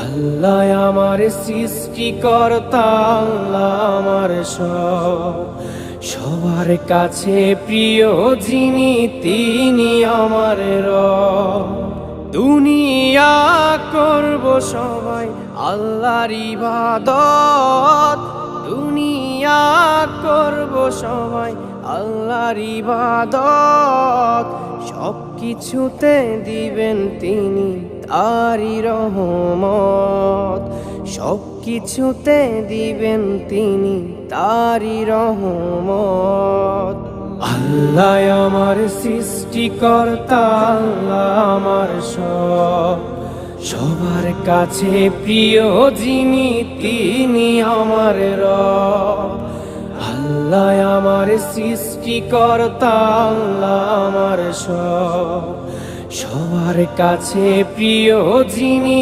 আল্লাহ আমার সৃষ্টিকর্তা, আল্লাহ আমার সবার কাছে প্রিয় যিনি, তিনি আমার রব। দুনিয়া করব সবাই আল্লাহর ইবাদত, দুনিয়া করব সবাই আল্লাহর ইবাদত। সব কিছুতে দিবেন তিনি তারি রহমত, সব কিছুতে দিবেন তিনি তারি রহমত। আল্লাহ আমার সৃষ্টিকর্তা, আল্লাহ আমার সবার কাছে প্রিয় যিনি, তিনি আমার রব। আল্লাহ আমার সৃষ্টিকর্তা, আল্লাহ আমার সবার কাছে প্রিয় যিনি।